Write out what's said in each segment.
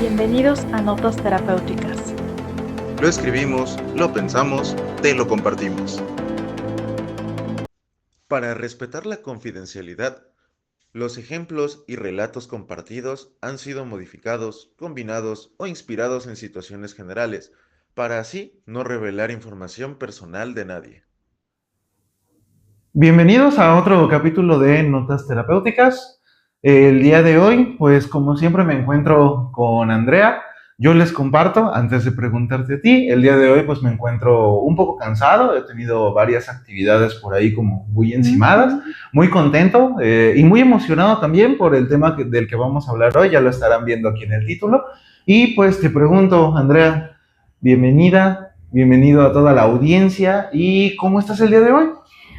Bienvenidos a Notas Terapéuticas. Lo escribimos, lo pensamos, te lo compartimos. Para respetar la confidencialidad, los ejemplos y relatos compartidos han sido modificados, combinados o inspirados en situaciones generales, para así no revelar información personal de nadie. Bienvenidos a otro capítulo de Notas Terapéuticas. El día de hoy, pues como siempre me encuentro con Andrea. Yo les comparto, antes de preguntarte a ti, el día de hoy pues me encuentro un poco cansado, he tenido varias actividades por ahí como muy encimadas, muy contento y muy emocionado también por el tema del que vamos a hablar hoy, ya lo estarán viendo aquí en el título. Y pues te pregunto, Andrea, bienvenido a toda la audiencia, ¿y cómo estás el día de hoy?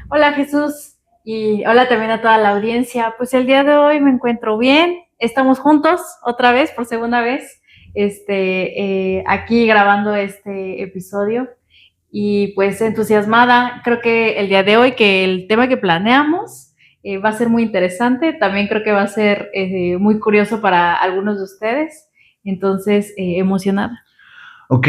Hola Jesús y hola también a toda la audiencia. Pues el día de hoy me encuentro bien, estamos juntos otra vez, por segunda vez, aquí grabando este episodio y pues entusiasmada. Creo que el día de hoy, que el tema que planeamos va a ser muy interesante, también creo que va a ser muy curioso para algunos de ustedes, entonces emocionada. Ok,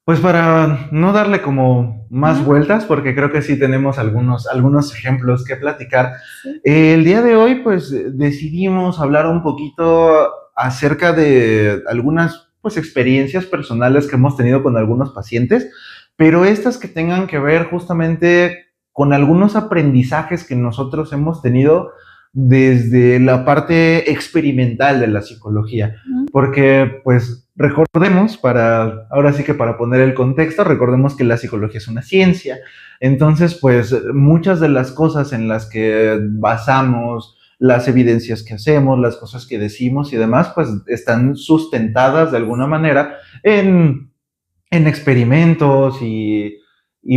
pues para no darle como más vueltas, porque creo que sí tenemos algunos ejemplos que platicar, Sí. El día de hoy pues decidimos hablar un poquito acerca de algunas pues experiencias personales que hemos tenido con algunos pacientes, pero estas que tengan que ver justamente con algunos aprendizajes que nosotros hemos tenido desde la parte experimental de la psicología, porque pues recordemos, ahora sí que para poner el contexto, recordemos que la psicología es una ciencia. Entonces, pues muchas de las cosas en las que basamos las evidencias que hacemos, las cosas que decimos y demás, pues están sustentadas de alguna manera en experimentos y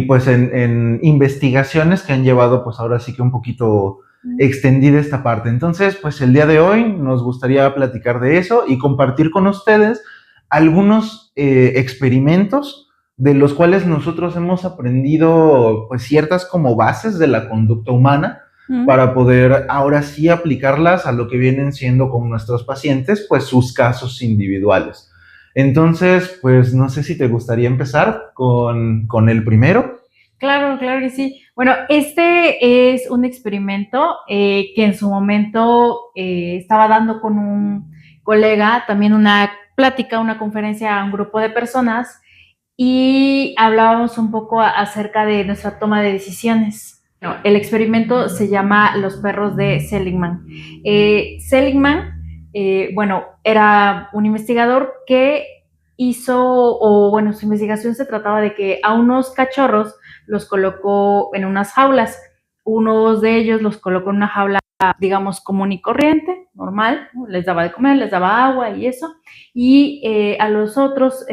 pues en investigaciones que han llevado pues ahora sí que un poquito extendida esta parte. Entonces, pues el día de hoy nos gustaría platicar de eso y compartir con ustedes algunos experimentos de los cuales nosotros hemos aprendido pues ciertas como bases de la conducta humana para poder ahora sí aplicarlas a lo que vienen siendo con nuestros pacientes, pues sus casos individuales. Entonces, pues no sé si te gustaría empezar con el primero. Claro que sí. Bueno, este es un experimento que en su momento estaba dando con un colega, también una plática, una conferencia a un grupo de personas y hablábamos un poco acerca de nuestra toma de decisiones. No, el experimento se llama Los perros de Seligman. Seligman, bueno, era un investigador que su investigación se trataba de que a unos cachorros los colocó en unas jaulas. Unos de ellos los colocó en una jaula, digamos, común y corriente, normal, ¿no? Les daba de comer, les daba agua y eso. Y a los otros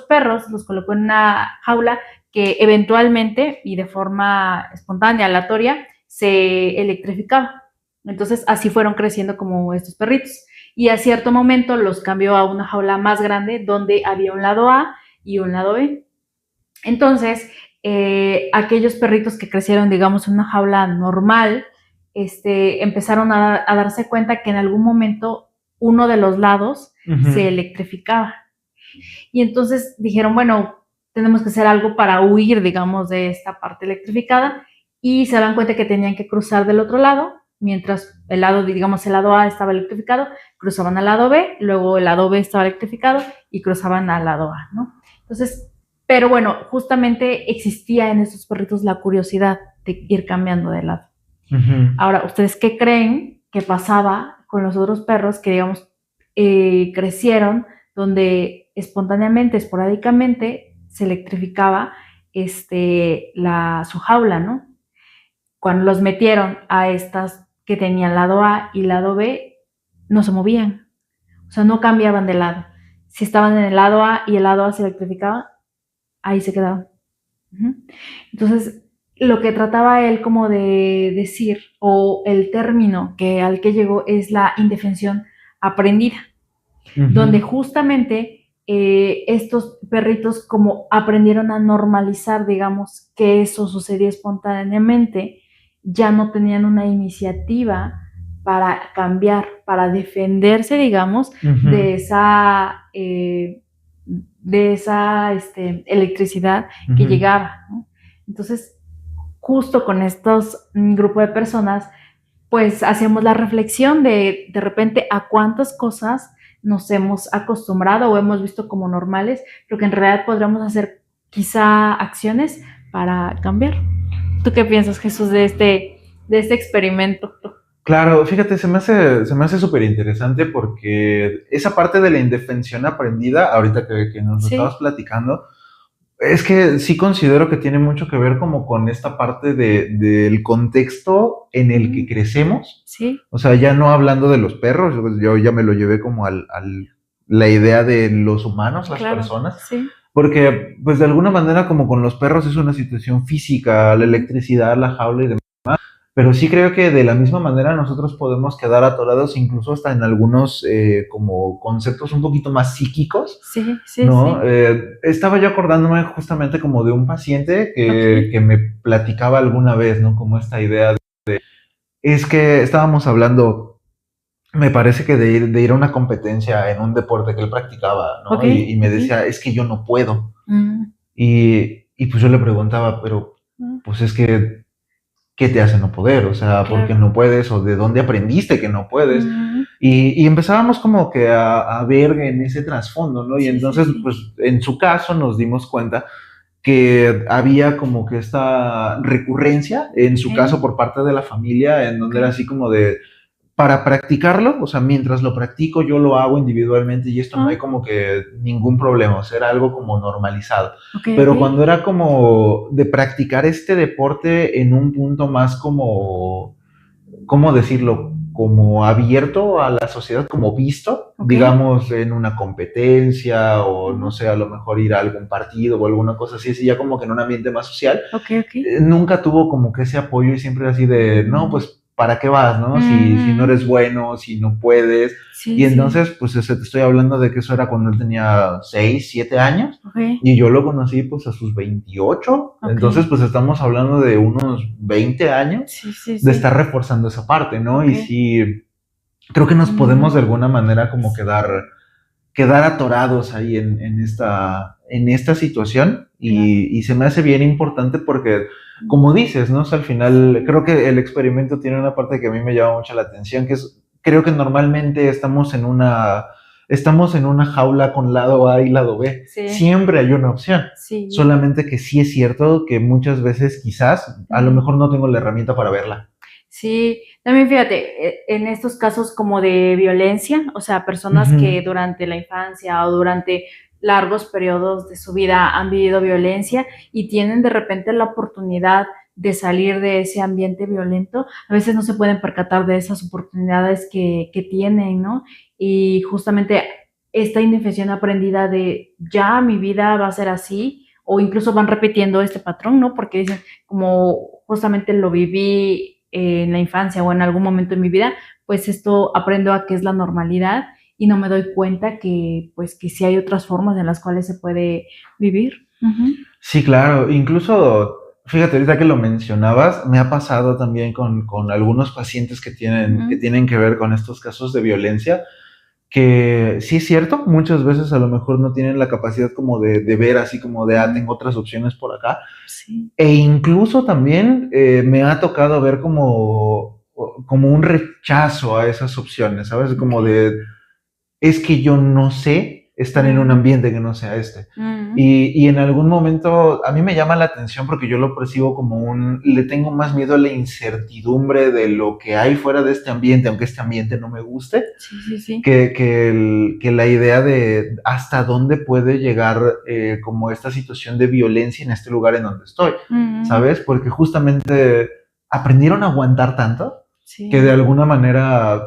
perros los colocó en una jaula que eventualmente y de forma espontánea, aleatoria, se electrificaba. Entonces así fueron creciendo como estos perritos. Y a cierto momento los cambió a una jaula más grande donde había un lado A y un lado B. Entonces, aquellos perritos que crecieron, digamos, en una jaula normal, empezaron a darse cuenta que en algún momento uno de los lados se electrificaba. Y entonces dijeron, bueno, tenemos que hacer algo para huir, digamos, de esta parte electrificada, y se dan cuenta que tenían que cruzar del otro lado, mientras el lado A estaba electrificado, cruzaban al lado B, luego el lado B estaba electrificado y cruzaban al lado A, ¿no? Entonces, pero bueno, justamente existía en estos perritos la curiosidad de ir cambiando de lado. Ahora, ¿ustedes qué creen que pasaba con los otros perros que, digamos, crecieron donde espontáneamente, esporádicamente, se electrificaba su jaula, ¿no? Cuando los metieron a estas que tenían lado A y lado B, no se movían, o sea, no cambiaban de lado. Si estaban en el lado A y el lado A se electrificaba, ahí se quedaban. Entonces, lo que trataba él como de decir, o el término al que llegó, es la indefensión aprendida, donde justamente estos perritos como aprendieron a normalizar, digamos, que eso sucedía espontáneamente, ya no tenían una iniciativa para cambiar, para defenderse, digamos, Ujú. de esa electricidad que Ujú. llegaba, ¿no? Entonces, justo con estos grupos de personas, pues hacemos la reflexión de repente a cuántas cosas nos hemos acostumbrado o hemos visto como normales, pero que en realidad podríamos hacer quizá acciones para cambiar. ¿Tú qué piensas, Jesús, de este experimento? Claro, fíjate, se me hace súper interesante porque esa parte de la indefensión aprendida, ahorita que nos lo estabas Sí, platicando, es que sí considero que tiene mucho que ver como con esta parte del contexto en el que crecemos. sí, O sea, ya no hablando de los perros, yo ya me lo llevé como la idea de los humanos, las claro, personas, sí. porque pues de alguna manera como con los perros es una situación física, la electricidad, la jaula y demás. Pero sí creo que de la misma manera nosotros podemos quedar atorados incluso hasta en algunos como conceptos un poquito más psíquicos, Sí, sí, ¿no? sí. Estaba yo acordándome justamente como de un paciente que, Ok. que me platicaba alguna vez, ¿no? Como esta idea es que estábamos hablando, me parece que de ir a una competencia en un deporte que él practicaba, Ok, ¿no? Y me ok. decía, es que yo no puedo. Mm, Y pues yo le preguntaba, pero mm, pues es que ¿qué te hace no poder? O sea, ¿por qué claro. no puedes? ¿O de dónde aprendiste que no puedes? Mm, Y empezábamos como que a ver en ese trasfondo, ¿no? Y sí, sí, entonces, sí. pues en su caso nos dimos cuenta que había como que esta recurrencia, en Ok, su caso por parte de la familia, en ok. donde era así como de, para practicarlo, o sea, mientras lo practico yo lo hago individualmente y esto no hay Ah, como que ningún problema, o sea, era algo como normalizado. ok, ok. Pero cuando era como de practicar este deporte en un punto más como, ¿cómo decirlo? Como abierto a la sociedad, como visto, Ok. digamos, en una competencia o no Ujú. sé, a lo mejor ir a algún partido o alguna cosa así, así ya como que en un ambiente más social, Ok, ok. nunca tuvo como que ese apoyo y siempre así de, no, Mm, pues, ¿para qué vas, no? Si no ujú. eres bueno, si no puedes. Sí, Y sí. entonces, pues, te estoy hablando de que eso era cuando él tenía 6 7 años Ok, y yo lo conocí, pues, a sus 28. ok. Entonces, pues, estamos hablando de unos 20 años Sí, sí, de estar sí. reforzando esa parte, ¿no? Ok. Y sí, creo que nos podemos de Mm, alguna manera como sí, quedar atorados ahí en esta situación claro. y se me hace bien importante porque, como dices, ¿no? O sea, al final Sí. creo que el experimento tiene una parte que a mí me llama mucho la atención, que es, creo que normalmente estamos en una jaula con lado A y lado B. Sí, Siempre hay una opción. sí. Solamente que sí es cierto que muchas veces quizás a lo Mm. mejor no tengo la herramienta para verla. Sí, también fíjate, en estos casos como de violencia, o sea, personas que Ujú. durante la infancia o durante largos periodos de su vida han vivido violencia y tienen de repente la oportunidad de salir de ese ambiente violento, a veces no se pueden percatar de esas oportunidades que tienen, ¿no? Y justamente esta indefensión aprendida de ya mi vida va a ser así, o incluso van repitiendo este patrón, ¿no? Porque dicen, como justamente lo viví en la infancia o en algún momento de mi vida, pues esto aprendo a que es la normalidad y no me doy cuenta que pues que sí hay otras formas en las cuales se puede vivir. Ujú. Sí, claro. Incluso, fíjate, ahorita que lo mencionabas, me ha pasado también con algunos pacientes que tienen, que Ujú. tienen que ver con estos casos de violencia, que sí es cierto, muchas veces a lo mejor no tienen la capacidad como de ver así como de, Ujú. tengo otras opciones por acá. Sí. E incluso también me ha tocado ver como un rechazo a esas opciones, ¿sabes? Como Ok. de, es que yo no sé estar en un Ujú. ambiente que no sea este. Ujú. Y en algún momento a mí me llama la atención porque yo lo percibo como le tengo más miedo a la incertidumbre de lo que hay fuera de este ambiente, aunque este ambiente no me guste, Sí, sí, sí. que la idea de hasta dónde puede llegar como esta situación de violencia en este lugar en donde estoy, Ujú. ¿sabes? Porque justamente aprendieron a aguantar tanto que de Sí. alguna manera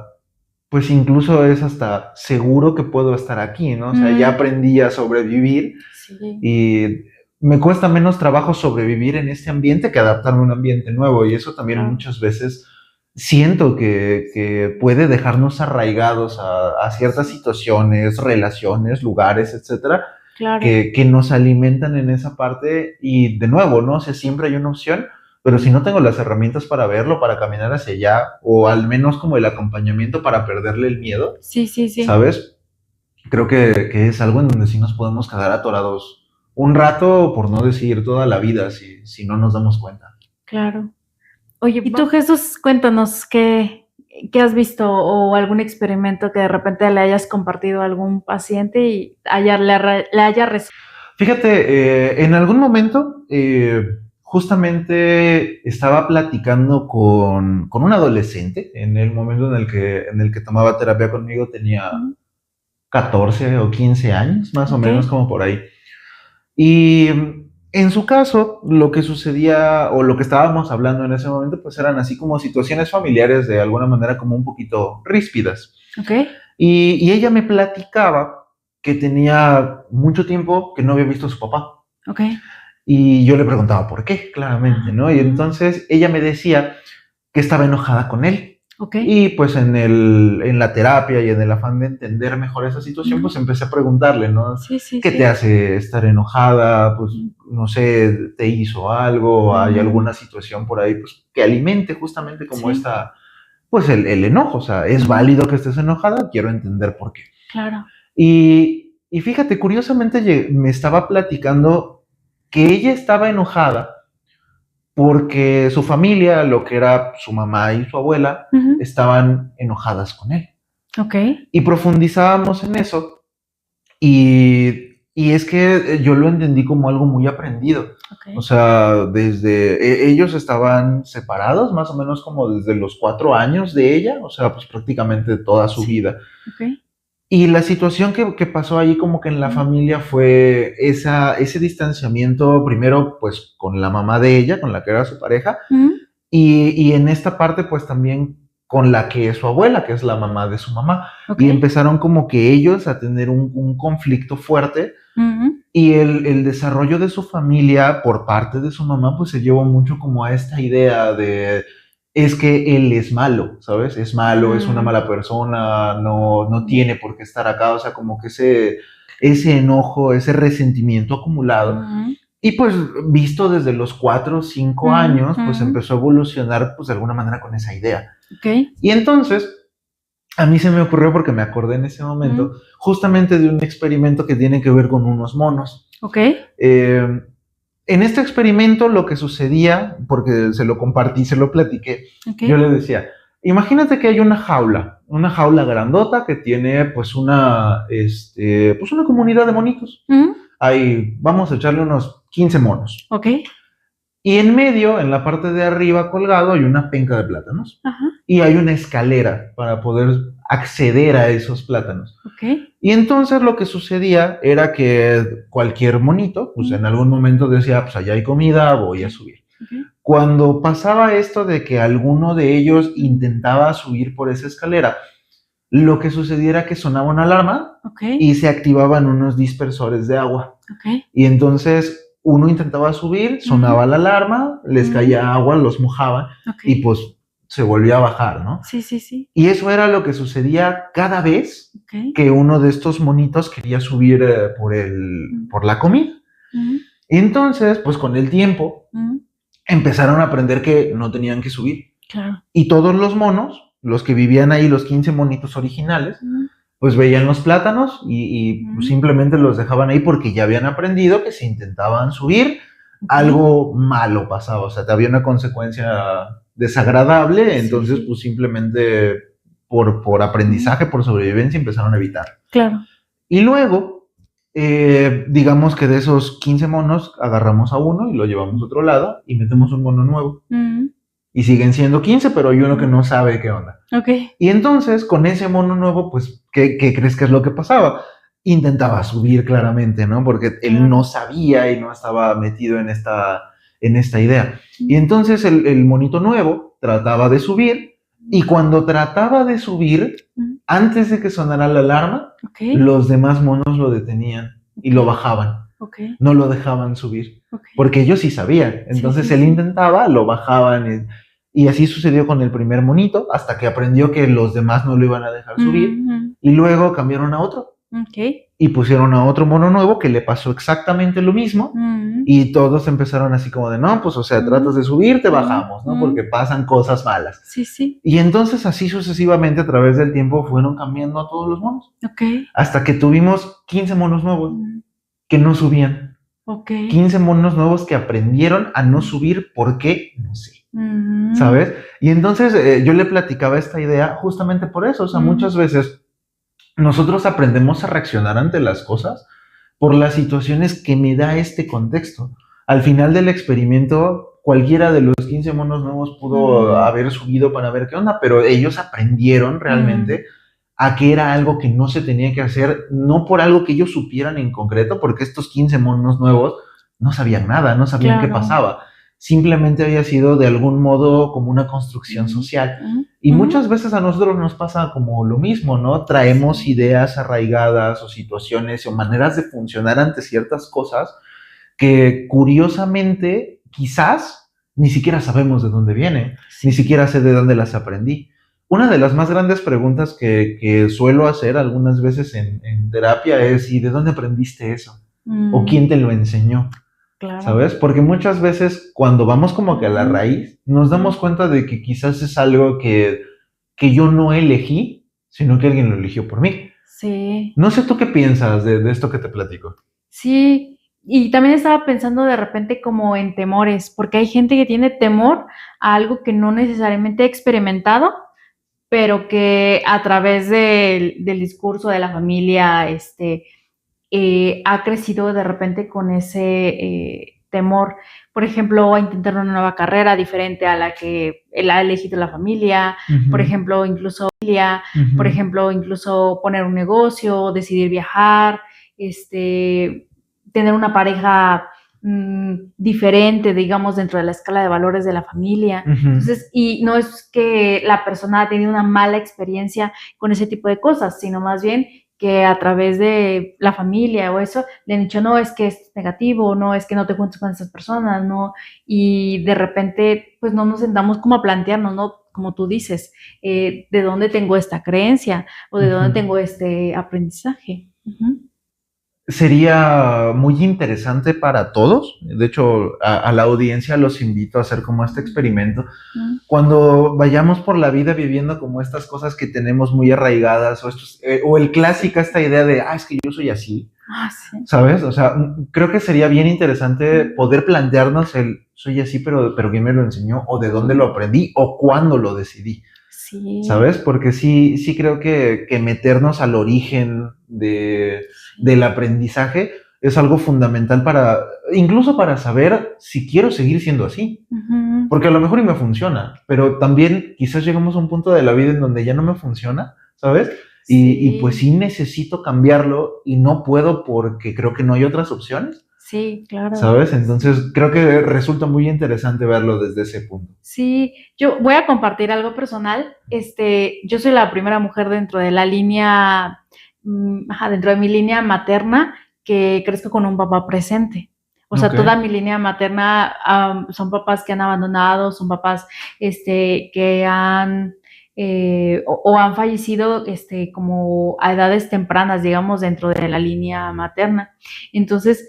pues incluso es hasta seguro que puedo estar aquí, ¿no? O sea, ya Ujú. aprendí a sobrevivir Sí. y me cuesta menos trabajo sobrevivir en este ambiente que adaptarme a un ambiente nuevo y eso también Claro. muchas veces siento que puede dejarnos arraigados a ciertas Sí. situaciones, relaciones, lugares, etcétera, Claro. que nos alimentan en esa parte y de nuevo, ¿no? O sea, siempre hay una opción, pero si no tengo las herramientas para verlo, para caminar hacia allá, o al menos como el acompañamiento para perderle el miedo, Sí, sí, sí. ¿sabes? Creo que es algo en donde sí nos podemos quedar atorados un rato, por no decir toda la vida, si no nos damos cuenta. Claro. Oye, y tú, Jesús, cuéntanos qué has visto o algún experimento que de repente le hayas compartido a algún paciente y le haya resuelto. Fíjate, en algún momento justamente estaba platicando con un adolescente, en el momento en el que tomaba terapia conmigo tenía 14 o 15 años, más o menos como por ahí. Y en su caso, lo que sucedía o lo que estábamos hablando en ese momento, pues eran así como situaciones familiares de alguna manera como un poquito ríspidas. Okay. Y ella me platicaba que tenía mucho tiempo que no había visto a su papá. Okay. Y yo le preguntaba por qué, claramente, ¿no? Y entonces ella me decía que estaba enojada con él. Okay. Y pues en la terapia y en el afán de entender mejor esa situación, pues empecé a preguntarle, ¿no? Sí, sí, ¿Qué te hace estar enojada? Pues no sé, ¿te hizo algo? ¿Hay alguna situación por ahí pues, que alimente justamente como esta, pues el enojo? O sea, ¿es válido que estés enojada? Quiero entender por qué. Claro. Y fíjate, curiosamente me estaba platicando que ella estaba enojada porque su familia, lo que era su mamá y su abuela, estaban enojadas con él. Okay. Y profundizábamos en eso, y es que yo lo entendí como algo muy aprendido. Okay. O sea, ellos estaban separados más o menos como desde los 4 años de ella, o sea, pues prácticamente toda su vida. Okay. Y la situación que pasó ahí como que en la familia fue ese distanciamiento primero pues con la mamá de ella, con la que era su pareja, y en esta parte pues también con la que es su abuela, que es la mamá de su mamá. Okay. Y empezaron como que ellos a tener un conflicto fuerte, y el desarrollo de su familia por parte de su mamá pues se llevó mucho como a esta idea de... es que él es malo, ¿sabes? Es malo, es una mala persona, no tiene por qué estar acá, o sea, como que ese enojo, ese resentimiento acumulado. Y pues visto desde los 4 o 5 años, pues empezó a evolucionar pues de alguna manera con esa idea. Okay. Y entonces, a mí se me ocurrió, porque me acordé en ese momento, justamente de un experimento que tiene que ver con unos monos. Okay. En este experimento lo que sucedía, porque se lo compartí, se lo platiqué, yo le decía, imagínate que hay una jaula grandota que tiene pues una comunidad de monitos. Ahí vamos a echarle unos 15 monos. Okay. Y en medio, en la parte de arriba colgado, hay una penca de plátanos. Ajá. Y hay una escalera para poder acceder a esos plátanos. Okay. Y entonces lo que sucedía era que cualquier monito, pues en algún momento decía, pues allá hay comida, voy a subir. Okay. Cuando pasaba esto de que alguno de ellos intentaba subir por esa escalera, lo que sucedía era que sonaba una alarma y se activaban unos dispersores de agua. Okay. Y entonces uno intentaba subir, sonaba la alarma, les caía agua, los mojaban y pues se volvía a bajar, ¿no? Sí, sí, sí. Y eso era lo que sucedía cada vez que uno de estos monitos quería subir por la comida. Y entonces, pues con el tiempo, empezaron a aprender que no tenían que subir. Claro. Y todos los monos, los que vivían ahí, los 15 monitos originales, pues veían los plátanos y simplemente los dejaban ahí porque ya habían aprendido que si intentaban subir, algo malo pasaba. O sea, había una consecuencia desagradable, entonces pues simplemente por aprendizaje, por sobrevivencia, empezaron a evitar. Claro. Y luego, digamos que de esos 15 monos, agarramos a uno y lo llevamos a otro lado y metemos un mono nuevo. Y siguen siendo 15, pero hay uno que no sabe qué onda. Okay. Y entonces, con ese mono nuevo, pues, ¿qué crees que es lo que pasaba? Intentaba subir claramente, ¿no? Porque él no sabía y no estaba metido en esta idea. Y entonces el monito nuevo trataba de subir, y cuando trataba de subir, antes de que sonara la alarma, los demás monos lo detenían y lo bajaban. No lo dejaban subir, porque ellos sí sabían. Entonces él intentaba, lo bajaban, y así sucedió con el primer monito, hasta que aprendió que los demás no lo iban a dejar subir, y luego cambiaron a otro. y pusieron a otro mono nuevo que le pasó exactamente lo mismo. Y todos empezaron así como de, no, pues, o sea, tratas de subir, te bajamos, ¿no? Porque pasan cosas malas. Sí, sí. Y entonces así sucesivamente a través del tiempo fueron cambiando a todos los monos. Ok. Hasta que tuvimos 15 monos nuevos que no subían. Ok. 15 monos nuevos que aprendieron a no subir. ¿Por qué? No sé. ¿Sabes? Y entonces yo le platicaba esta idea justamente por eso. O sea, muchas veces nosotros aprendemos a reaccionar ante las cosas por las situaciones que me da este contexto. Al final del experimento, cualquiera de los 15 monos nuevos pudo haber subido para ver qué onda, pero ellos aprendieron realmente a que era algo que no se tenía que hacer, no por algo que ellos supieran en concreto, porque estos 15 monos nuevos no sabían nada, no sabían qué pasaba. Simplemente había sido de algún modo como una construcción social. Y muchas veces a nosotros nos pasa como lo mismo, ¿no? Traemos ideas arraigadas o situaciones o maneras de funcionar ante ciertas cosas que curiosamente quizás ni siquiera sabemos de dónde vienen, ni siquiera sé de dónde las aprendí. Una de las más grandes preguntas que suelo hacer algunas veces en terapia es, ¿y de dónde aprendiste eso? ¿O quién te lo enseñó? Claro. ¿Sabes? Porque muchas veces cuando vamos como que a la raíz, nos damos cuenta de que quizás es algo que yo no elegí, sino que alguien lo eligió por mí. Sí. No sé tú qué piensas de esto que te platico. Sí, y también estaba pensando de repente como en temores, porque hay gente que tiene temor a algo que no necesariamente ha experimentado, pero que a través del discurso de la familia, ha crecido de repente con ese temor, por ejemplo, a intentar una nueva carrera diferente a la que ha elegido la familia, por ejemplo, incluso poner un negocio, decidir viajar, tener una pareja diferente, digamos, dentro de la escala de valores de la familia. Entonces, y no es que la persona ha tenido una mala experiencia con ese tipo de cosas, sino más bien que a través de la familia o eso, le han dicho, no, es que es negativo, no, es que no te juntes con esas personas, no, y de repente, pues no nos sentamos como a plantearnos, ¿no? Como tú dices, ¿de dónde tengo esta creencia? O ¿de dónde tengo este aprendizaje? Sería muy interesante para todos. De hecho, a la audiencia los invito a hacer como este experimento. Cuando vayamos por la vida viviendo como estas cosas que tenemos muy arraigadas, o el clásica, esta idea de, es que yo soy así, sí. ¿Sabes? O sea, creo que sería bien interesante poder plantearnos el, soy así, pero ¿quién me lo enseñó? ¿O de dónde lo aprendí? ¿O cuándo lo decidí? Sí. ¿Sabes? Porque sí creo que meternos al origen del aprendizaje es algo fundamental incluso para saber si quiero seguir siendo así. Porque a lo mejor y me funciona, pero también quizás llegamos a un punto de la vida en donde ya no me funciona, ¿sabes? Y pues sí necesito cambiarlo y no puedo porque creo que no hay otras opciones. Sí, claro. ¿Sabes? Entonces creo que resulta muy interesante verlo desde ese punto. Sí, yo voy a compartir algo personal. Yo soy la primera mujer dentro de la línea, dentro de mi línea materna que crezco con un papá presente. O sea, toda mi línea materna son papás que han abandonado, son papás que han o han fallecido como a edades tempranas, digamos, dentro de la línea materna. Entonces,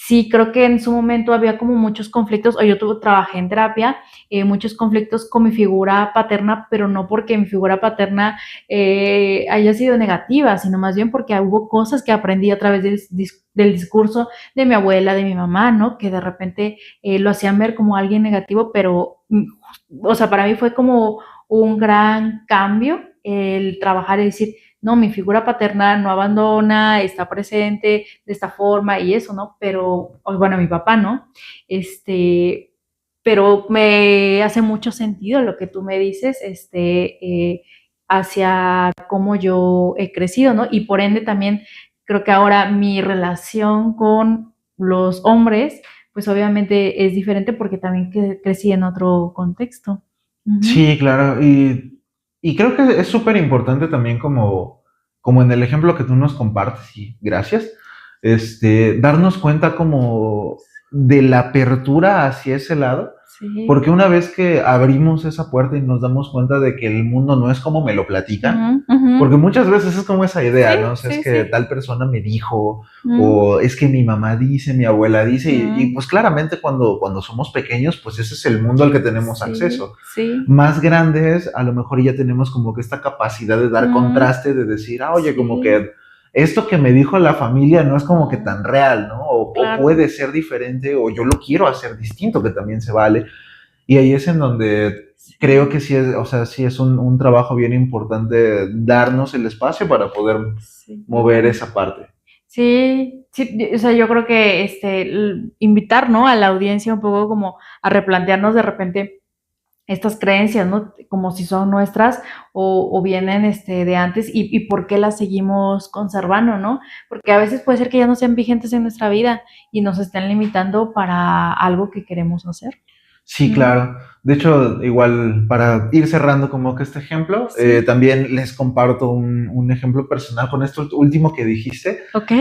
sí, creo que en su momento había como muchos conflictos, o yo trabajé en terapia, muchos conflictos con mi figura paterna, pero no porque mi figura paterna haya sido negativa, sino más bien porque hubo cosas que aprendí a través del discurso de mi abuela, de mi mamá, ¿no? Que de repente lo hacían ver como alguien negativo, pero, o sea, para mí fue como un gran cambio el trabajar y decir, no, mi figura paterna no abandona, está presente de esta forma y eso, ¿no? Pero, bueno, mi papá, ¿no? Pero me hace mucho sentido lo que tú me dices, hacia cómo yo he crecido, ¿no? Y por ende también creo que ahora mi relación con los hombres, pues obviamente es diferente porque también crecí en otro contexto. Sí, claro, y creo que es súper importante también como en el ejemplo que tú nos compartes, y gracias, darnos cuenta como de la apertura hacia ese lado, Sí. Porque una vez que abrimos esa puerta y nos damos cuenta de que el mundo no es como me lo platican, Ujú, ujú. porque muchas veces es como esa idea, Sí, ¿no? O sea, es sí, que sí. tal persona me dijo, Mm, o es que mi mamá dice, mi abuela dice, y mm. pues claramente cuando somos pequeños, pues ese es el mundo al que tenemos Sí, acceso. sí. Más grandes, a lo mejor ya tenemos como que esta capacidad de dar Mm, contraste, de decir, ah, oye, como sí. que esto que me dijo la familia no es como que No, tan real, ¿no? O claro. puede ser diferente, o yo lo quiero hacer distinto, que también se vale. Y ahí es en donde creo que Sí, sí es, o sea, sí es un trabajo bien importante darnos el espacio para poder sí. mover esa parte. Sí, sí, o sea, yo creo que invitar, ¿no? A la audiencia un poco como a replantearnos de repente estas creencias, ¿no? Como si son nuestras o vienen de antes y por qué las seguimos conservando, ¿no? Porque a veces puede ser que ya no sean vigentes en nuestra vida y nos estén limitando para algo que queremos hacer. Sí, Mm, claro. De hecho, igual para ir cerrando como que este ejemplo, sí, también les comparto un ejemplo personal con esto último que dijiste. ok.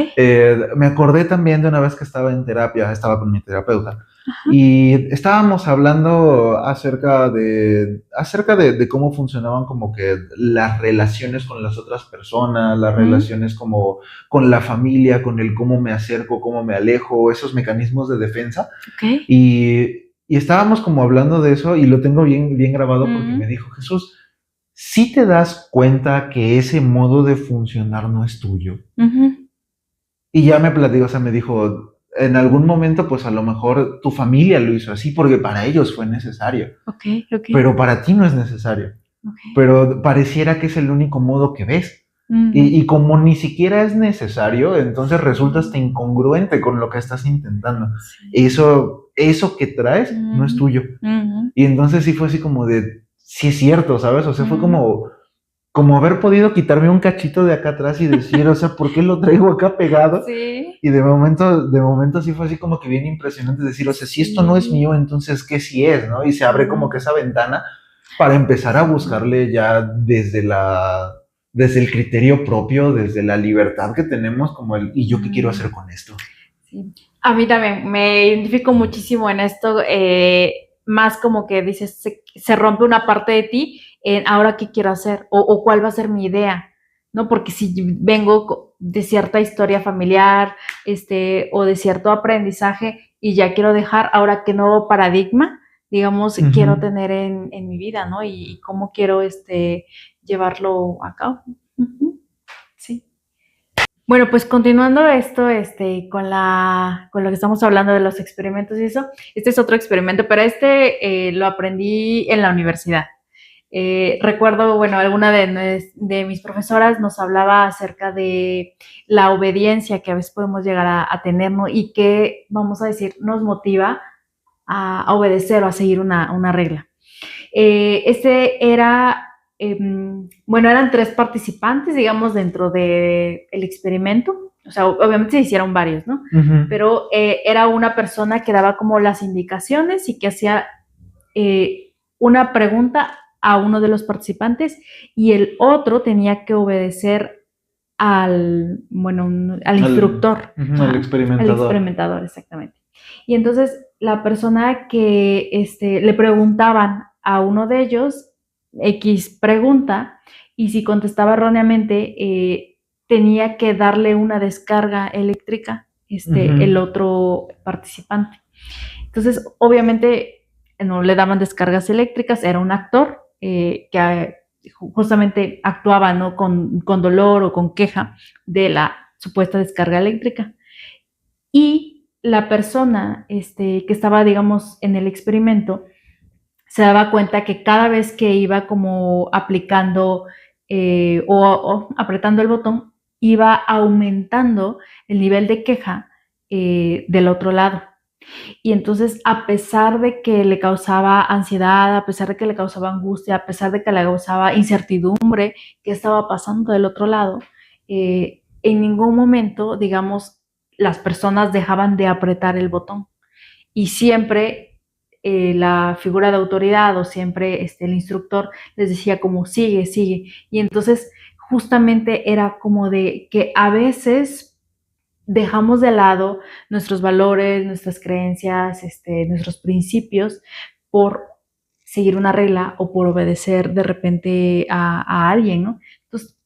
Me acordé también de una vez que estaba en terapia, estaba con mi terapeuta, Ajá. y estábamos hablando acerca de cómo funcionaban como que las relaciones con las otras personas, las Mm, relaciones como con la familia, con el cómo me acerco, cómo me alejo, esos mecanismos de defensa. ok. Y estábamos como hablando de eso y lo tengo bien, bien grabado porque me Mm, dijo, Jesús, ¿sí te das cuenta que ese modo de funcionar no es tuyo? ujú. Y ya me platicó, o sea, me dijo, en algún momento, pues a lo mejor tu familia lo hizo así porque para ellos fue necesario, Ok, ok, pero para ti no es necesario. ok. Pero pareciera que es el único modo que ves. Ujú. Y como ni siquiera es necesario, entonces resulta hasta Sí, incongruente con lo que estás intentando. sí. Eso que traes no es Ujú, tuyo. ujú, Y entonces sí fue así como de, sí es cierto, ¿sabes? O sea, fue ujú. como haber podido quitarme un cachito de acá atrás y decir, o sea, ¿por qué lo traigo acá pegado? Sí, Y de momento sí fue así como que bien impresionante decir, o sea, si esto no es sí. mío, entonces, ¿qué sí es, no? Y se abre como Mm, que esa ventana para empezar a sí, buscarle ya desde el criterio propio, desde la libertad que tenemos, como ¿y yo qué quiero mm, hacer con esto? sí. A mí también me identifico muchísimo en esto, más como que dices, se rompe una parte de ti en ahora qué quiero hacer o cuál va a ser mi idea, ¿no? Porque si vengo de cierta historia familiar, o de cierto aprendizaje y ya quiero dejar, ahora qué nuevo paradigma, digamos, quiero Ujú. tener en mi vida, ¿no? Y cómo quiero, llevarlo a cabo. Ujú, sí. Bueno, pues continuando esto, con lo que estamos hablando de los experimentos y eso, este es otro experimento, pero lo aprendí en la universidad. Recuerdo, bueno, alguna de mis profesoras nos hablaba acerca de la obediencia que a veces podemos llegar a tener, ¿no? Y que, vamos a decir, nos motiva a obedecer o a seguir una regla. Bueno, eran 3 participantes, digamos, dentro del experimento. O sea, obviamente se hicieron varios, ¿no? Ujú. Pero era una persona que daba como las indicaciones y que hacía una pregunta a uno de los participantes y el otro tenía que obedecer al instructor, Al ajá, al experimentador. experimentador, exactamente. Y entonces la persona que le preguntaban a uno de ellos X pregunta y si contestaba erróneamente tenía que darle una descarga eléctrica el Ujú. otro participante. Entonces, obviamente, no le daban descargas eléctricas, era un actor que justamente actuaba, ¿no? Con dolor o con queja de la supuesta descarga eléctrica. Y la persona que estaba, digamos, en el experimento, se daba cuenta que cada vez que iba como aplicando o apretando el botón, iba aumentando el nivel de queja del otro lado. Y entonces, a pesar de que le causaba ansiedad, a pesar de que le causaba angustia, a pesar de que le causaba incertidumbre qué estaba pasando del otro lado, en ningún momento, digamos, las personas dejaban de apretar el botón. Y siempre la figura de autoridad o siempre el instructor les decía como sigue, sigue. Y entonces justamente era como de que a veces dejamos de lado nuestros valores, nuestras creencias, nuestros principios por seguir una regla o por obedecer de repente a alguien, ¿no? Entonces,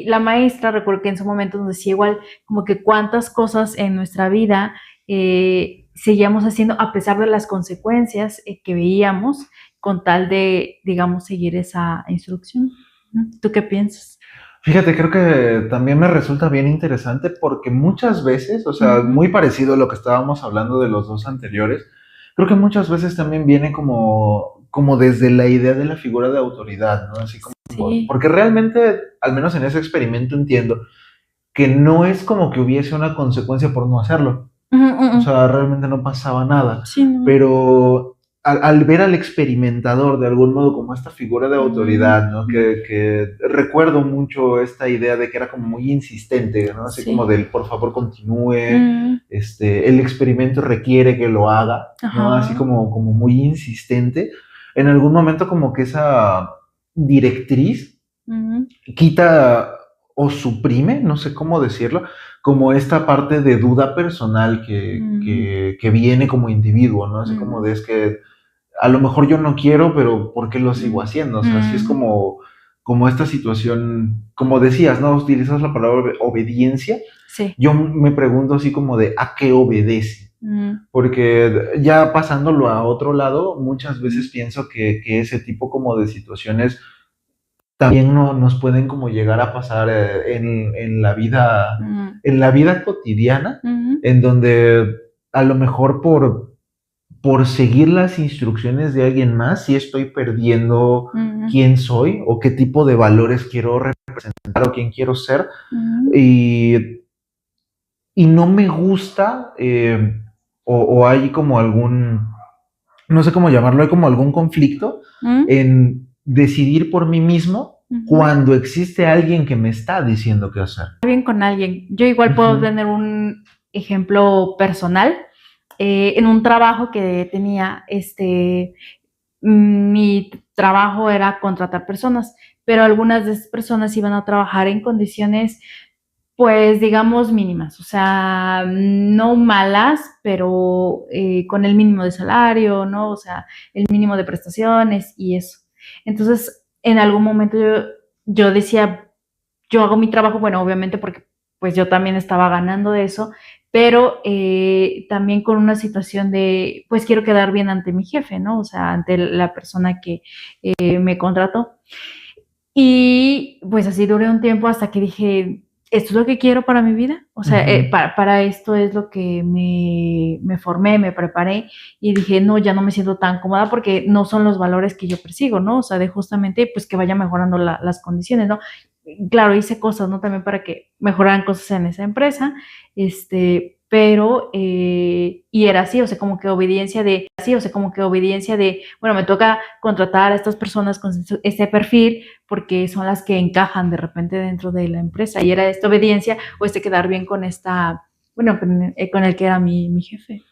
la maestra, recuerdo que en su momento nos decía igual, como que cuántas cosas en nuestra vida seguíamos haciendo a pesar de las consecuencias que veíamos con tal de, digamos, seguir esa instrucción. ¿Tú qué piensas? Fíjate, creo que también me resulta bien interesante porque muchas veces, o sea, Ujú. muy parecido a lo que estábamos hablando de los dos anteriores, creo que muchas veces también viene como desde la idea de la figura de autoridad, ¿no? Así como, Sí. porque realmente, al menos en ese experimento entiendo que no es como que hubiese una consecuencia por no hacerlo. O sea, realmente no pasaba nada. Sí, no. Pero al ver al experimentador de algún modo como esta figura de autoridad, ¿no? Que recuerdo mucho esta idea de que era como muy insistente, ¿no? Así Sí. como del por favor continúe, el experimento requiere que lo haga, ¿no? Ajá. Así como muy insistente. En algún momento como que esa directriz quita o suprime, no sé cómo decirlo, como esta parte de duda personal que viene como individuo, ¿no? Así como de es que a lo mejor yo no quiero, pero ¿por qué lo sigo haciendo? O sea, sí es como esta situación, como decías, ¿no? Utilizas la palabra obediencia. Sí. Yo me pregunto así como de ¿a qué obedece? Porque ya pasándolo a otro lado, muchas veces pienso que ese tipo como de situaciones también nos pueden como llegar a pasar en la vida cotidiana, en donde a lo mejor por seguir las instrucciones de alguien más, sí estoy perdiendo quién soy o qué tipo de valores quiero representar o quién quiero ser. Y no me gusta, o hay como no sé cómo llamarlo, hay como algún conflicto en decidir por mí mismo cuando existe alguien que me está diciendo qué hacer. Bien con alguien. Yo igual puedo tener un ejemplo personal. En un trabajo que tenía, mi trabajo era contratar personas, pero algunas de esas personas iban a trabajar en condiciones, pues, digamos, mínimas, o sea, no malas, pero con el mínimo de salario, ¿no? O sea, el mínimo de prestaciones y eso. Entonces, en algún momento yo decía, yo hago mi trabajo, bueno, obviamente porque pues yo también estaba ganando de eso, pero también con una situación de, pues quiero quedar bien ante mi jefe, ¿no? O sea, ante la persona que me contrató. Y pues así duré un tiempo hasta que dije, esto es lo que quiero para mi vida, o sea, para esto es lo que me formé, me preparé y dije, no, ya no me siento tan cómoda porque no son los valores que yo persigo, ¿no? O sea, de justamente pues que vaya mejorando las condiciones, ¿no? Claro, hice cosas, ¿no? También para que mejoraran cosas en esa empresa, pero, y era así, o sea, como que obediencia de, bueno, me toca contratar a estas personas con este perfil porque son las que encajan de repente dentro de la empresa, y era esta obediencia o quedar bien con bueno, con el que era mi jefe.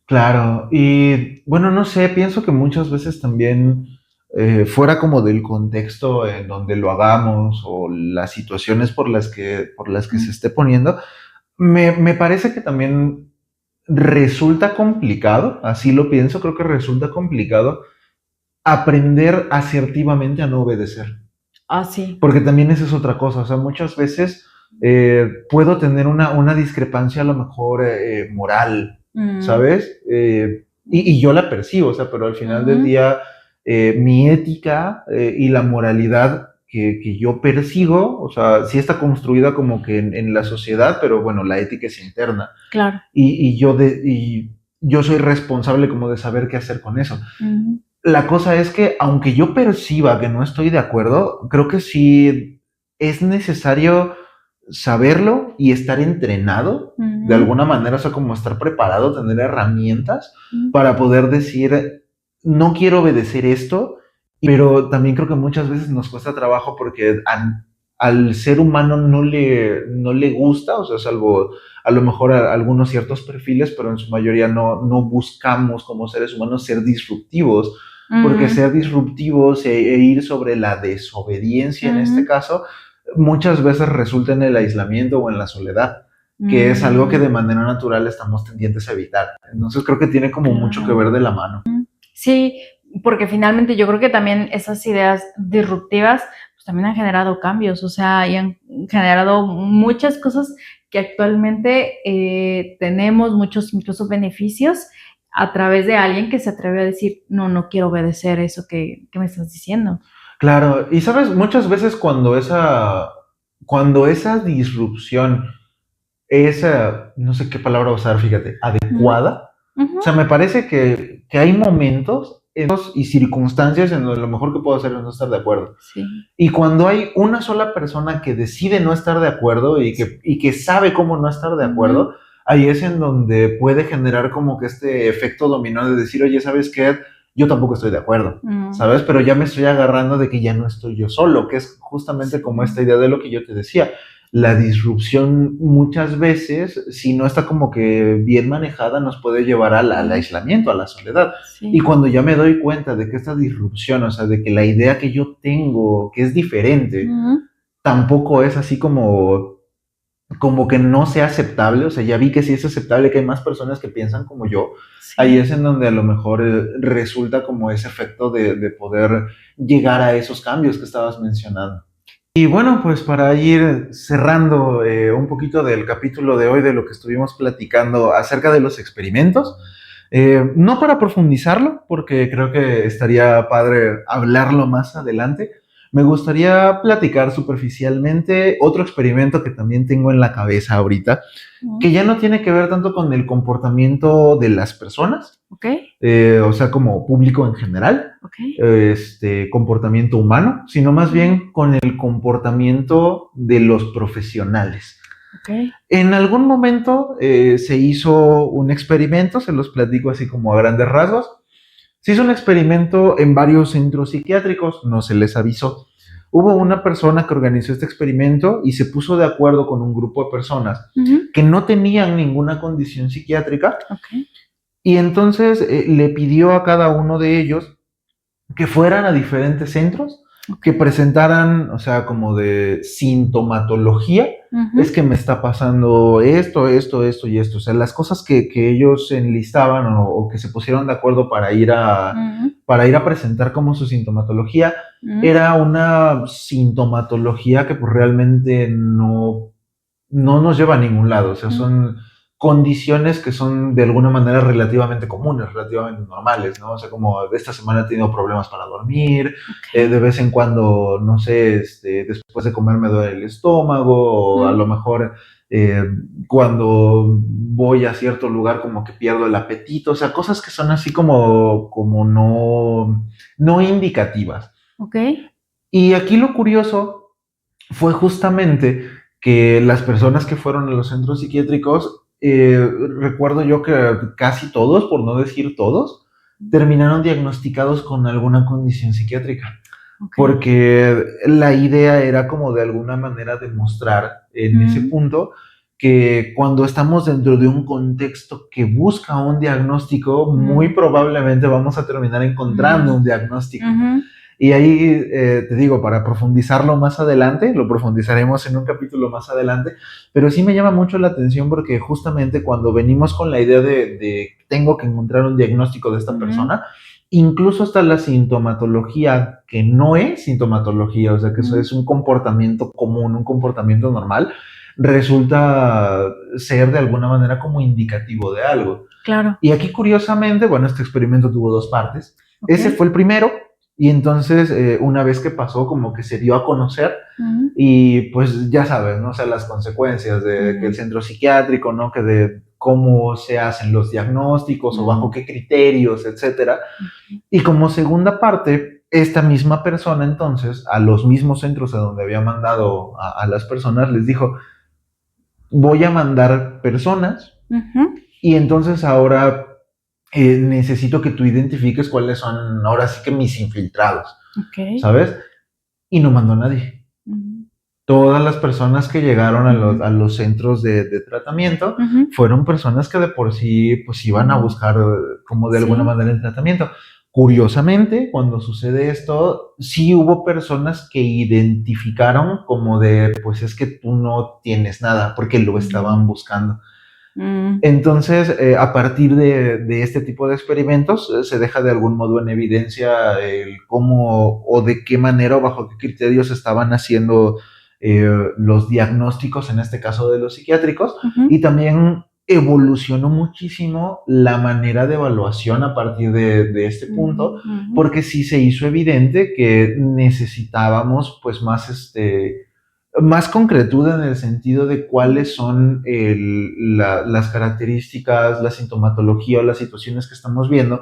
Claro, y bueno, no sé, pienso que muchas veces también fuera como del contexto en donde lo hagamos o las situaciones por las que se esté poniendo, me parece que también resulta complicado, así lo pienso, creo que resulta complicado aprender asertivamente a no obedecer. Sí. Porque también esa es otra cosa, o sea, muchas veces puedo tener una discrepancia a lo mejor moral, ¿sabes? Y yo la percibo, o sea, pero al final del día mi ética y la moralidad que yo persigo, o sea, sí está construida como que en la sociedad, pero bueno, la ética es interna. Claro. Y yo soy responsable como de saber qué hacer con eso. La cosa es que, aunque yo perciba que no estoy de acuerdo, creo que sí es necesario saberlo y estar entrenado de alguna manera, o sea, como estar preparado, tener herramientas para poder decir, no quiero obedecer esto, pero también creo que muchas veces nos cuesta trabajo porque al ser humano no le gusta, o sea, salvo a lo mejor a algunos ciertos perfiles, pero en su mayoría no buscamos como seres humanos ser disruptivos, porque ser disruptivos e ir sobre la desobediencia en este caso, muchas veces resulta en el aislamiento o en la soledad, que es algo que de manera natural estamos tendientes a evitar. Entonces creo que tiene como mucho que ver de la mano. Sí, porque finalmente yo creo que también esas ideas disruptivas pues también han generado cambios, o sea, y han generado muchas cosas que actualmente tenemos, muchos incluso beneficios a través de alguien que se atreve a decir, no, no quiero obedecer eso que me estás diciendo. Claro, y sabes, muchas veces cuando esa disrupción es, no sé qué palabra usar, fíjate, adecuada. O sea, me parece que hay momentos y circunstancias en donde lo mejor que puedo hacer es no estar de acuerdo. Sí. Y cuando hay una sola persona que decide no estar de acuerdo y que sabe cómo no estar de acuerdo, ahí es en donde puede generar como que este efecto dominó de decir, oye, ¿sabes qué? Yo tampoco estoy de acuerdo, ¿sabes? Pero ya me estoy agarrando de que ya no estoy yo solo, que es justamente como esta idea de lo que yo te decía. La disrupción muchas veces, si no está como que bien manejada, nos puede llevar al aislamiento, a la soledad. Sí. Y cuando ya me doy cuenta de que esta disrupción, o sea, de que la idea que yo tengo, que es diferente, tampoco es así como que no sea aceptable, o sea, ya vi que sí es aceptable, que hay más personas que piensan como yo, Sí. ahí es en donde a lo mejor resulta como ese efecto de poder llegar a esos cambios que estabas mencionando. Y bueno, pues para ir cerrando un poquito del capítulo de hoy de lo que estuvimos platicando acerca de los experimentos, no para profundizarlo, porque creo que estaría padre hablarlo más adelante, me gustaría platicar superficialmente otro experimento que también tengo en la cabeza ahorita, que ya no tiene que ver tanto con el comportamiento de las personas, o sea, como público en general, comportamiento humano, sino más bien con el comportamiento de los profesionales. En algún momento se hizo un experimento, se los platico así como a grandes rasgos. Se hizo un experimento en varios centros psiquiátricos, no se les avisó. Hubo una persona que organizó este experimento y se puso de acuerdo con un grupo de personas que no tenían ninguna condición psiquiátrica. Y entonces le pidió a cada uno de ellos que fueran a diferentes centros, que presentaran, o sea, como de sintomatología, es que me está pasando esto y esto, o sea, las cosas que ellos enlistaban o que se pusieron de acuerdo para ir a presentar como su sintomatología, era una sintomatología que pues realmente no nos lleva a ningún lado, o sea, son condiciones que son de alguna manera relativamente comunes, relativamente normales, ¿no? O sea, como esta semana he tenido problemas para dormir, de vez en cuando, no sé, después de comer me duele el estómago, o a lo mejor cuando voy a cierto lugar como que pierdo el apetito, o sea, cosas que son así como no indicativas. Y aquí lo curioso fue justamente que las personas que fueron a los centros psiquiátricos, recuerdo yo que casi todos, por no decir todos, terminaron diagnosticados con alguna condición psiquiátrica. Porque la idea era como de alguna manera demostrar en ese punto que cuando estamos dentro de un contexto que busca un diagnóstico, muy probablemente vamos a terminar encontrando un diagnóstico. Y ahí, te digo, para profundizarlo más adelante, lo profundizaremos en un capítulo más adelante, pero sí me llama mucho la atención porque justamente cuando venimos con la idea de tengo que encontrar un diagnóstico de esta persona, incluso hasta la sintomatología que no es sintomatología, o sea, que eso es un comportamiento común, un comportamiento normal, resulta ser de alguna manera como indicativo de algo. Claro. Y aquí, curiosamente, bueno, este experimento tuvo dos partes. Ese fue el primero. Y entonces, una vez que pasó, como que se dio a conocer y pues ya sabes, ¿no? O sea, las consecuencias de que el centro psiquiátrico, ¿no? Que de cómo se hacen los diagnósticos o bajo qué criterios, etcétera. Y como segunda parte, esta misma persona entonces, a los mismos centros a donde había mandado a las personas, les dijo, voy a mandar personas y entonces ahora necesito que tú identifiques cuáles son ahora sí que mis infiltrados, ¿sabes? Y no mandó a nadie. Todas las personas que llegaron a los centros de tratamiento fueron personas que de por sí pues iban a buscar como de alguna manera el tratamiento. Curiosamente, cuando sucede esto, sí hubo personas que identificaron como de, pues es que tú no tienes nada, porque lo estaban buscando. Mm, Entonces, a partir de este tipo de experimentos, se deja de algún modo en evidencia el cómo o de qué manera o bajo qué criterios estaban haciendo los diagnósticos, en este caso de los psiquiátricos, ujú, y también evolucionó muchísimo la manera de evaluación a partir de este punto, ujú, porque sí se hizo evidente que necesitábamos pues más concretud en el sentido de cuáles son las características, la sintomatología o las situaciones que estamos viendo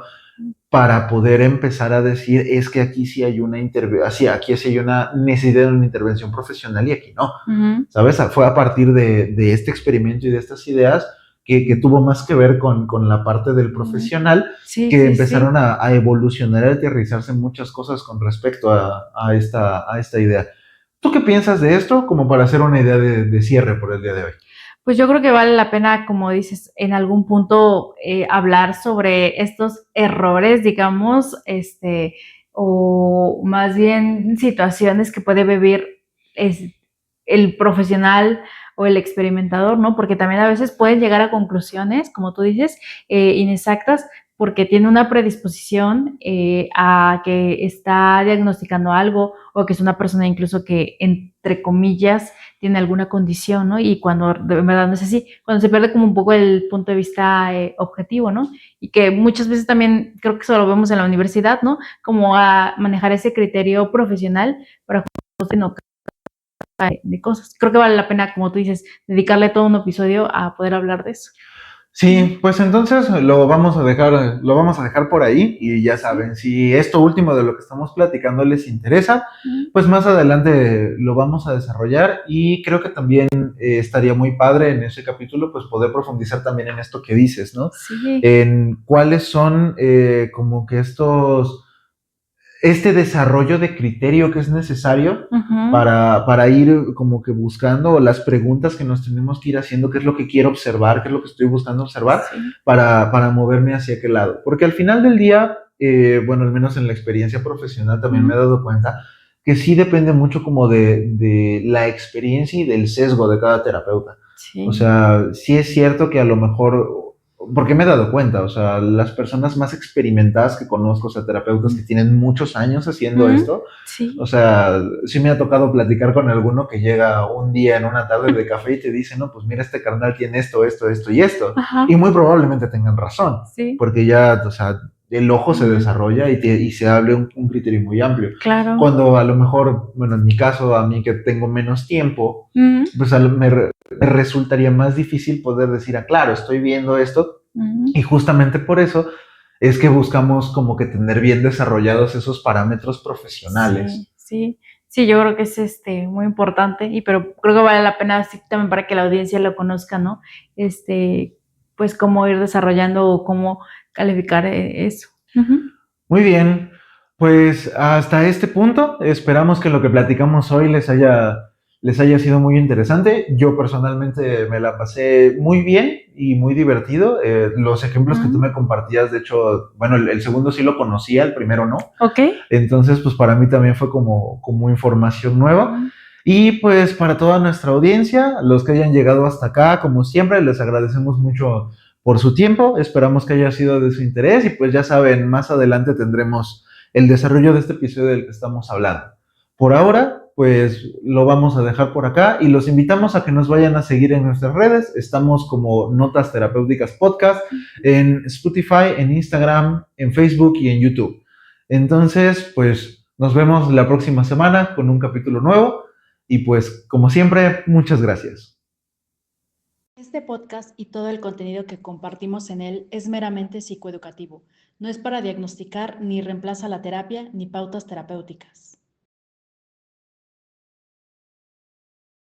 para poder empezar a decir es que aquí sí hay una intervención, aquí sí hay una necesidad de una intervención profesional y aquí no. ujú. ¿Sabes? Fue a partir de este experimento y de estas ideas que tuvo más que ver con la parte del Mm, profesional, sí, que sí, sí. empezaron a evolucionar, a aterrizarse muchas cosas con respecto a esta idea. ¿Tú qué piensas de esto? Como para hacer una idea de cierre por el día de hoy. Pues yo creo que vale la pena, como dices, en algún punto hablar sobre estos errores, digamos, o más bien situaciones que puede vivir es, el profesional o el experimentador, ¿no? Porque también a veces pueden llegar a conclusiones, como tú dices, inexactas, porque tiene una predisposición a que está diagnosticando algo o que es una persona incluso que, entre comillas, tiene alguna condición, ¿no? Y cuando de verdad no es así, cuando se pierde como un poco el punto de vista objetivo, ¿no? Y que muchas veces también creo que eso lo vemos en la universidad, ¿no? Como a manejar ese criterio profesional para justo no de cosas. Creo que vale la pena, como tú dices, dedicarle todo un episodio a poder hablar de eso. Sí, pues entonces lo vamos a dejar por ahí y ya Sí. saben, si esto último de lo que estamos platicando les interesa, Mm, pues más adelante lo vamos a desarrollar y creo que también estaría muy padre en ese capítulo pues poder profundizar también en esto que dices, ¿no? sí. En cuáles son como que este desarrollo de criterio que es necesario Ujú. para ir como que buscando las preguntas que nos tenemos que ir haciendo, qué es lo que quiero observar, qué es lo que estoy buscando observar Sí. para moverme hacia aquel lado. Porque al final del día, bueno, al menos en la experiencia profesional también me he Ujú. dado cuenta que sí depende mucho como de la experiencia y del sesgo de cada terapeuta. O Sí. sea, sí es cierto que a lo mejor, porque me he dado cuenta, o sea, las personas más experimentadas que conozco, o sea, terapeutas que tienen muchos años haciendo Mm, esto, o sí. sea, sí me ha tocado platicar con alguno que llega un día en una tarde de café y te dice, no, pues mira, este carnal tiene esto, esto, esto y esto. Ajá. Y muy probablemente tengan razón, Sí. porque ya, o sea, el ojo se Ujú. desarrolla y se hable un criterio muy amplio. Claro. Cuando a lo mejor, bueno, en mi caso, a mí que tengo menos tiempo, Mm, pues me resultaría más difícil poder decir, ah, claro, estoy viendo esto mm. y justamente por eso es que buscamos como que tener bien desarrollados esos parámetros Sí, profesionales. sí, sí, yo creo que es muy importante, pero creo que vale la pena así también para que la audiencia lo conozca, ¿no? Este, pues cómo ir desarrollando o cómo calificar eso. Ujú. Muy bien, pues hasta este punto esperamos que lo que platicamos hoy les haya sido muy interesante. Yo personalmente me la pasé muy bien y muy divertido. Los ejemplos que tú Mm, me compartías, de hecho, bueno, el segundo sí lo conocía, el primero no. ok. Entonces, pues para mí también fue como información nueva. Mm, Y pues para toda nuestra audiencia, los que hayan llegado hasta acá, como siempre, les agradecemos mucho por su tiempo. Esperamos que haya sido de su interés y pues ya saben, más adelante tendremos el desarrollo de este episodio del que estamos hablando. Por ahora, pues lo vamos a dejar por acá y los invitamos a que nos vayan a seguir en nuestras redes. Estamos como Notas Terapéuticas Podcast en Spotify, en Instagram, en Facebook y en YouTube. Entonces, pues nos vemos la próxima semana con un capítulo nuevo y pues como siempre, muchas gracias. Este podcast y todo el contenido que compartimos en él es meramente psicoeducativo. No es para diagnosticar ni reemplaza la terapia ni pautas terapéuticas.